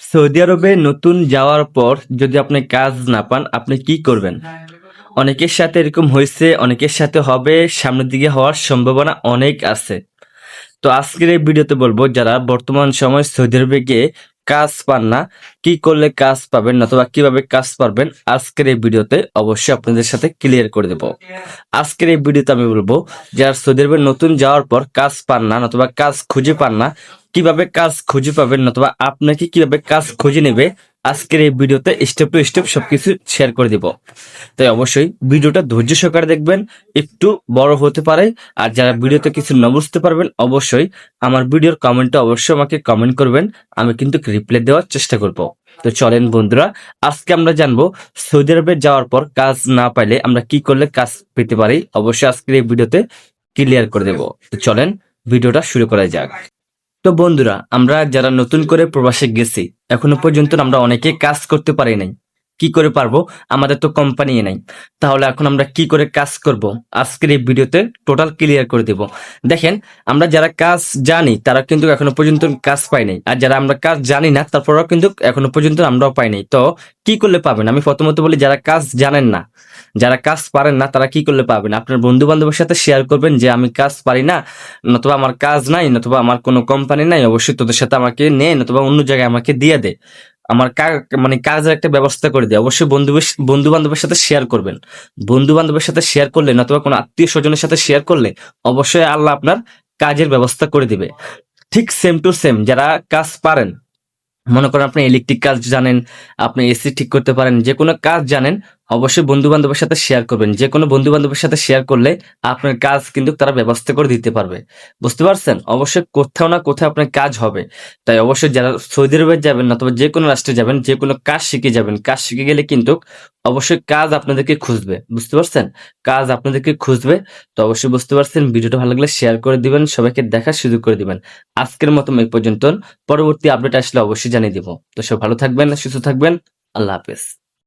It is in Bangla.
সৌদি আরবে নতুন যাওয়ার পর যদি আপনি কাজ না পান, আপনি কি করবেন? অনেকের সাথে এরকম হয়েছে, অনেকের সাথে হবে, সামনের দিকে হওয়ার সম্ভাবনা অনেক আছে। তো আজকের এই ভিডিওতে বলবো যারা বর্তমান সময় সৌদি আরবে গিয়ে কাজ পান না, কি করলে কাজ পাবেন অথবা কিভাবে কাজ পারবেন, আজকের এই ভিডিওতে অবশ্যই আপনাদের সাথে ক্লিয়ার করে দেব। আজকের এই ভিডিওতে আমি বলবো যারা সৌদি আরবে নতুন যাওয়ার পর কাজ পান না অথবা কাজ খুঁজে পান না, কিভাবে কাজ খুঁজে পাবেন অথবা আপনাকে কিভাবে কাজ খুঁজে নেবে, আজকের এই ভিডিওতে স্টেপ টু স্টেপ সবকিছু শেয়ার করে দিব। তাই অবশ্যই ভিডিওটা ধৈর্য সহকারে দেখবেন, একটু বড় হতে পারে। আর যারা ভিডিওতে কিছু না বুঝতে পারবেন, অবশ্যই আমার ভিডিওর কমেন্টে অবশ্যই আমাকে কমেন্ট করবেন, আমি কিন্তু রিপ্লাই দেওয়ার চেষ্টা করব। তো চলেন বন্ধুরা, আজকে আমরা জানবো সৌদি আরবে যাওয়ার পর কাজ না পাইলে আমরা কি করলে কাজ পেতে পারি। অবশ্যই আজকের এই ভিডিওতে ক্লিয়ার করে দেব। তো চলেন ভিডিওটা শুরু করা যাক। তো বন্ধুরা, আমরা যারা নতুন করে প্রবাসে গেছি, এখনো পর্যন্ত আমরা অনেকে কাজ করতে পারি নাই। কি করে পারবো? আমাদের তো কোম্পানি নাই। তাহলে এখন আমরা কি করে কাজ করব? আজকের এই ভিডিওতে টোটাল ক্লিয়ার করে দেব। দেখেন, আমরা যারা কাজ জানি তারা কিন্তু এখনো পর্যন্ত কাজ পাই নাই, আর যারা আমরা কাজ জানি না তারপরেও কিন্তু এখনো পর্যন্ত আমরাও পাই নাই। তো কি করলে পাবেন? আমি প্রথমত বলি, যারা কাজ জানেন না, যারা কাজ পারেন না, তারা কি করলে পাবেন? আপনার বন্ধু বান্ধবের সাথে শেয়ার করবেন যে আমি কাজ পারি না, নতুবা আমার কাজ নাই, নতুবা আমার কোনো কোম্পানি নাই, অবশ্যই তোদের সাথে আমাকে নে, নতুবা অন্য জায়গায় আমাকে দিয়ে দে, আমার মানে কাজের একটা ব্যবস্থা করে দেয়। অবশ্যই বন্ধু বান্ধবের সাথে শেয়ার করবেন। বন্ধু বান্ধবের সাথে শেয়ার করলে, নতুবা কোনো আত্মীয় স্বজনের সাথে শেয়ার করলে অবশ্যই আল্লাহ আপনার কাজের ব্যবস্থা করে দিবে। ঠিক সেম টু সেম যারা কাজ পারেন, মনে করেন আপনি ইলেকট্রিক কাজ জানেন, আপনি এসি ঠিক করতে পারেন, যে কোনো কাজ জানেন, অবশ্যই বন্ধু বান্ধবের সাথে শেয়ার করবেন। যে কোনো বন্ধু বান্ধবের সাথে শেয়ার করলে আপনার কাজ কিন্তু তারা ব্যবস্থা করে দিতে পারবে। বুঝতে পারছেন? অবশ্যই কোথাও না কোথাও আপনার কাজ হবে। তাই অবশ্যই যারা সৌদি আরবে যাবেন অথবা যে কোনো রাষ্ট্রে যাবেন, যে কোনো কাজ শিখে যাবেন, কাজ শিখে গেলে কিন্তু অবশ্যই কাজ আপনাদেরকে খুঁজবে। বুঝতে পারছেন? কাজ আপনাদেরকে খুঁজবে। তো অবশ্যই বুঝতে পারছেন, ভিডিওটা ভালো লাগলে শেয়ার করে দিবেন, সবাইকে দেখার সুযোগ করে দিবেন। আজকের মতো এই পর্যন্ত। পরবর্তী আপডেট আসলে অবশ্যই জানিয়ে দিব। তো সব ভালো থাকবেন, সুস্থ থাকবেন। আল্লাহ হাফেজ।